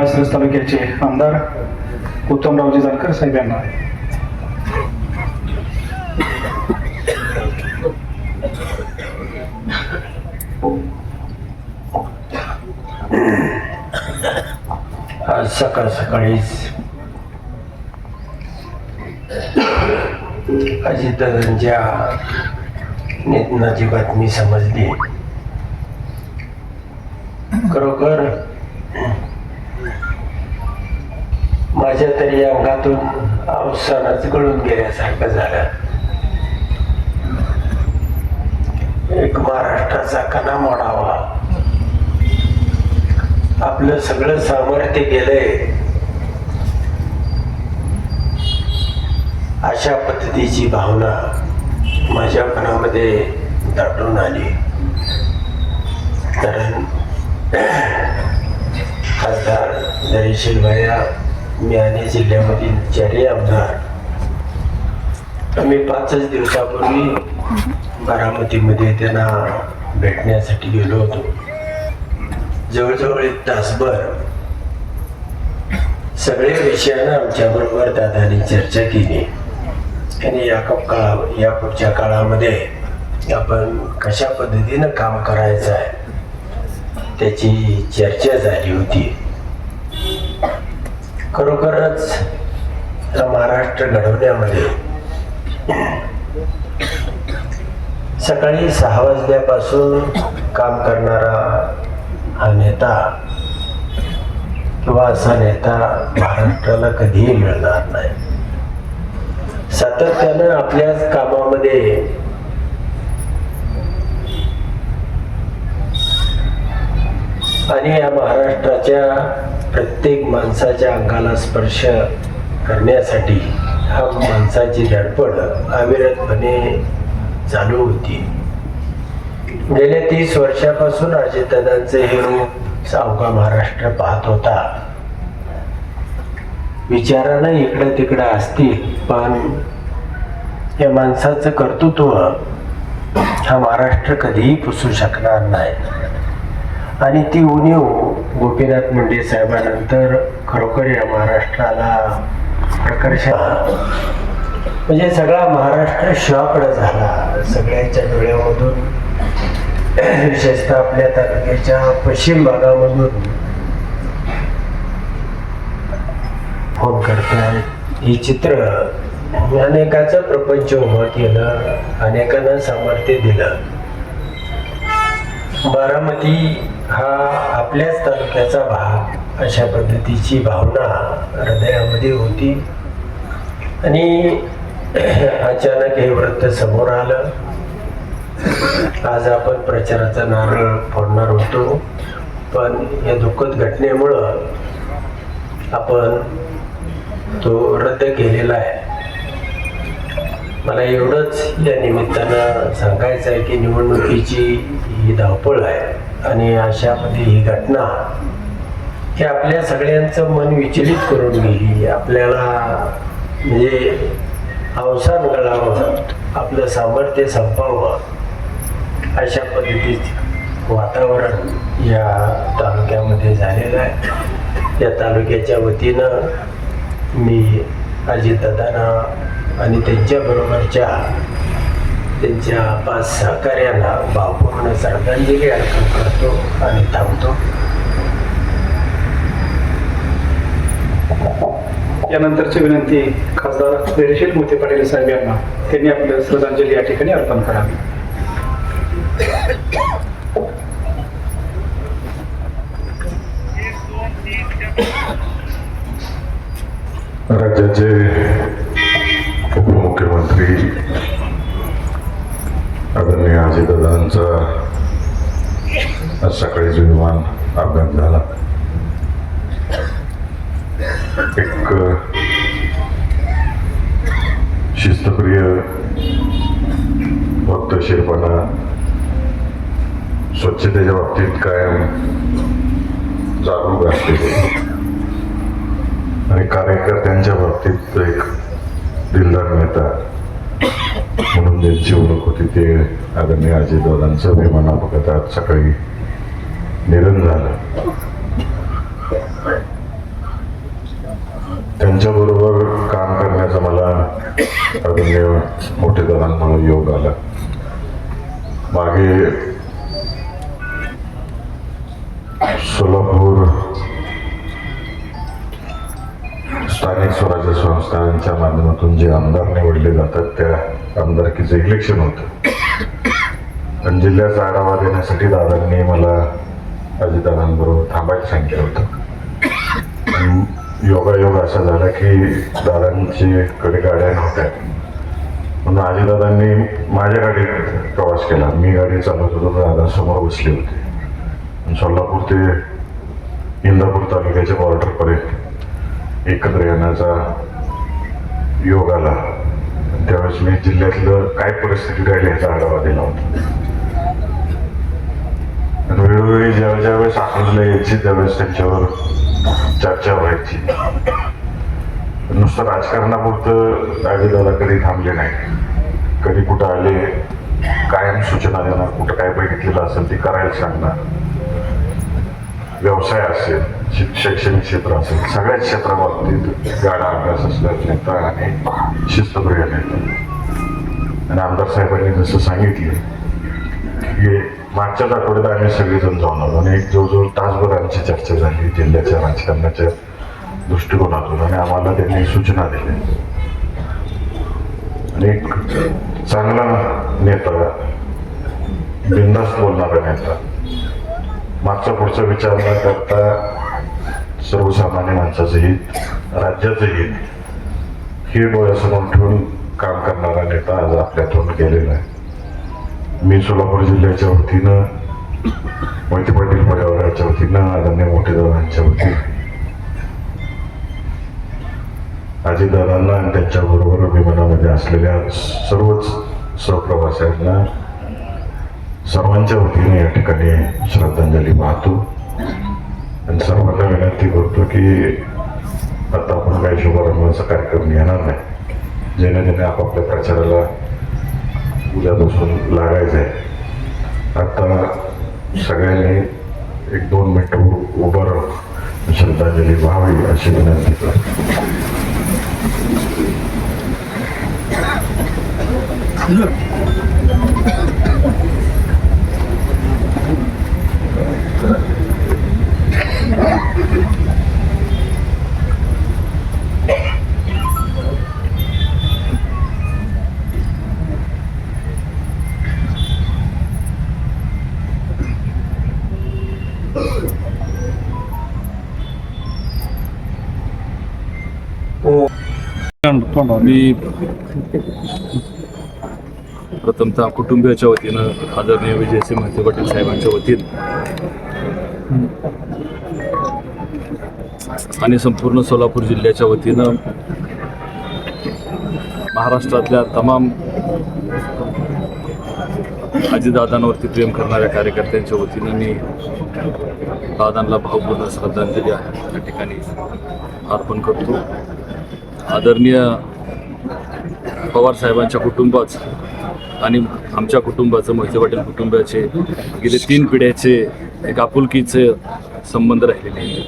माळशिरस तालुक्याचे आमदार उत्तमरावजी जानकर साहेब यांना आज सकाळ सकाळीच अजितदादांच्या निधनाची बातमी समजली. खरोखर माझ्या तरी अंगातून अवसानच गळून गेल्यासारखं झालं. एक महाराष्ट्राचा कणा मोडावा, आपलं सगळं सामर्थ्य गेलंय, अशा पद्धतीची भावना माझ्या मनामध्ये दाटून आली. कारण खासदार धैर्यशील भैया, मी आणि जिल्ह्यामधील 4 आमदार आम्ही 5 दिवसापूर्वी बारामतीमध्ये त्यांना भेटण्यासाठी गेलो होतो. जवळजवळ 1 तासभर सगळ्या विषयानं आमच्याबरोबर दादांनी चर्चा केली आणि या पुढच्या काळामध्ये आपण कशा पद्धतीनं काम करायचं आहे त्याची चर्चा झाली होती. खरोखरच महाराष्ट्र घडवण्यामध्ये सकाळी 6 वाजल्यापासून काम करणारा हा नेता किंवा असा नेता महाराष्ट्राला कधीही मिळणार नाही. सातत्यानं आपल्याच कामामध्ये आणि या महाराष्ट्राच्या प्रत्येक माणसाच्या अंगाला स्पर्श करण्यासाठी हा माणसाची धडपड अविरतपणे चालू होती. गेल्या 30 वर्षापासून अजितदादांचे हे रूप अवघा महाराष्ट्र पाहत होता. विचारानं इकडं तिकडं असतील, पण या माणसाचं कर्तृत्व हा महाराष्ट्र कधीही पुसू शकणार नाही. आणि ती उणीव गोपीनाथ मुंडे साहेबांनंतर खरोखर या महाराष्ट्राला प्रकर्ष म्हणजे सगळा महाराष्ट्र शॉकड झाला. सगळ्यांच्या डोळ्यामधून विशेषतः आपल्या तालुक्याच्या पश्चिम भागामधून फोन करतायत. ही चित्र अनेकाचं प्रपंच उभं केलं, अनेकांना सामर्थ्य दिलं. बारामती हा आपल्याच तालुक्याचा भाग अशा पद्धतीची भावना हृदयामध्ये होती. आणि अचानक हे वृत्त समोर आलं. आज आपण प्रचाराचा नारळ फोडणार होतो, पण या दुःखद घटनेमुळं आपण तो रद्द केलेला आहे. मला एवढंच या निमित्तानं सांगायचं आहे की निवडणुकीची ही धावपळ आहे आणि अशामध्ये ही घटना ही आपल्या सगळ्यांचं मन विचलित करून गेली. आपल्याला म्हणजे अवसान गळावं, आपलं सामर्थ्य संपावं अशा पद्धतीचं वातावरण या तालुक्यामध्ये झालेलं आहे. या तालुक्याच्या वतीनं मी अजितदादांना आणि त्यांच्याबरोबरच्या त्यांच्या 5 सहकार्यांना भावपूर्ण श्रद्धांजली अर्पण करतो आणि थांबतो. यानंतरची विनंती खासदार धैर्यशील मोहिते पाटील साहेब यांना, त्यांनी आपलं श्रद्धांजली या ठिकाणी अर्पण करावी. राज्याचे उपमुख्यमंत्री आदरणीय अजितदादांचा आज सकाळी जो विमान अपघात झाला, एक शिस्तप्रिय, वक्तशीरपणा, स्वच्छतेच्या बाबतीत कायम जागरूक असलेले आणि कार्यकर्त्यांच्या बाबतीत एक दिलदार नेता म्हणून ज्यांची ओळख होती ते आदरणीय अजितदादांचं विमान अपघातात सकाळी निधन झालं. त्यांच्याबरोबर काम करण्याचा मला आदरणीय मोठे दादांमुळे योग आला. मागे सोलापूर स्थानिक स्वराज्य संस्थांच्या माध्यमातून जे आमदार निवडले जातात त्या आमदारकीचं इलेक्शन होतं आणि जिल्ह्याचा आढावा देण्यासाठी दादांनी मला अजितदादांबरोबर थांबायला सांगितलं होतं. आणि योगायोग असा झाला की दादांची कडे गाड्या नव्हत्या म्हणून अजितदादांनी माझ्या गाडीत प्रवास केला. मी गाडी चालवत होतो, दादा समोर बसले होते. सोलापूर ते इंदापूर तालुक्याच्या बॉर्डरपर्यंत एकत्र येण्याचा योग आला. त्यावेळेस मी जिल्ह्यातलं काय परिस्थिती राहिली याचा आढावा दिला होता. आणि वेळोवेळी ज्यावेळेस अकलूजला यायची त्यावेळेस त्यांच्यावर चर्चा व्हायची. नुसतं राजकारणापुरतं अजितदादा कधी थांबले नाही. कधी कुठं आले, कायम सूचना देणार, कुठं काय बघितलेलं असेल ते करायला सांगणार. व्यवसाय असेल, शैक्षणिक क्षेत्र असेल, सगळ्याच क्षेत्राबाबतीत गाडा अभ्यास असल्यास नेता आणि शिस्तप्रिय नेता. आणि आमदार साहेबांनी जसं सांगितले की मागच्याच आठवड्यात आम्ही सगळेजण जाऊन आलो आणि एक जवळजवळ तासभर आमची चर्चा झाली जिल्ह्याच्या राजकारणाच्या दृष्टिकोनातून. आणि आम्हाला त्यांनी सूचना दिल्या. आणि एक चांगला नेता, बिनधास्त बोलणारा नेता, मागचा पुढचा विचार न करता सर्वसामान्य माणसाचं हित, राज्याचं हित हे डोळ्यासमोर ठेवून काम करणारा नेता आज आपल्यातून गेलेला आहे. मी सोलापूर जिल्ह्याच्या वतीनं, मोहिते पाटील परिवाराच्या वतीनं, आदरणीय मोठे दादांच्या वतीनं अजितदादांना आणि त्यांच्याबरोबर विमानामध्ये असलेल्या सर्वच सहप्रवाशांना सर्वांच्या वतीने या ठिकाणी श्रद्धांजली वाहतो. आणि सर्वांना विनंती करतो की आता आपण काही शुभारंभाचा कार्यक्रम घेणार नाही. जेणे आपापल्या प्रचाराला उद्यापासून लागायचं आहे. आता सगळ्यांनी 1-2 मिनिटं उभं राहून श्रद्धांजली व्हावी अशी विनंती करतो. मी प्रथमतः कुटुंबियाच्या वतीनं आदरणीय विजयसिंह मोहिते पाटील साहेबांच्या वतीनं आणि संपूर्ण सोलापूर जिल्ह्याच्या वतीनं महाराष्ट्रातल्या तमाम अजितदादांवरती प्रेम करणाऱ्या कार्यकर्त्यांच्या वतीनं मी दादांना भावपूर्ण श्रद्धांजली या ठिकाणी अर्पण करतो. आदरणीय पवार साहेबांच्या कुटुंबाचं आणि आमच्या कुटुंबाचं, मोहिते पाटील कुटुंबाचे गेले 3 पिढ्याचे एक आपुलकीचे संबंध राहिलेले आहेत.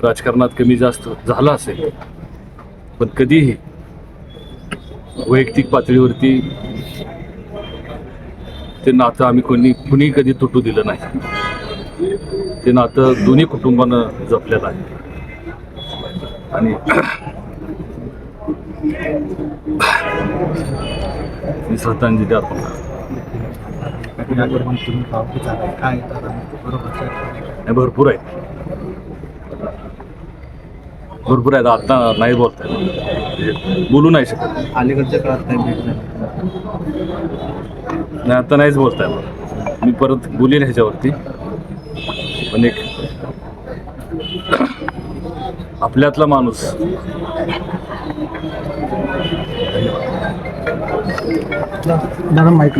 राजकारणात कमी जास्त झाला असेल पण कधीही वैयक्तिक पातळीवरती ते नातं आम्ही कुणी कधी तुटू दिलं नाही. ते नातं दोन्ही कुटुंबानं जपलेलं आहे. आणि मी श्रद्धांजली अर्पण करतो. भरपूर आहेत आता नाही बोलता येत, बोलू नाही शकत. अलीकडच्या काळात नाही भेटणार नाही, आता नाहीच बोलता येत. मी परत बोलीन ह्याच्यावरती. पण एक आपल्यातला माणूस माहिती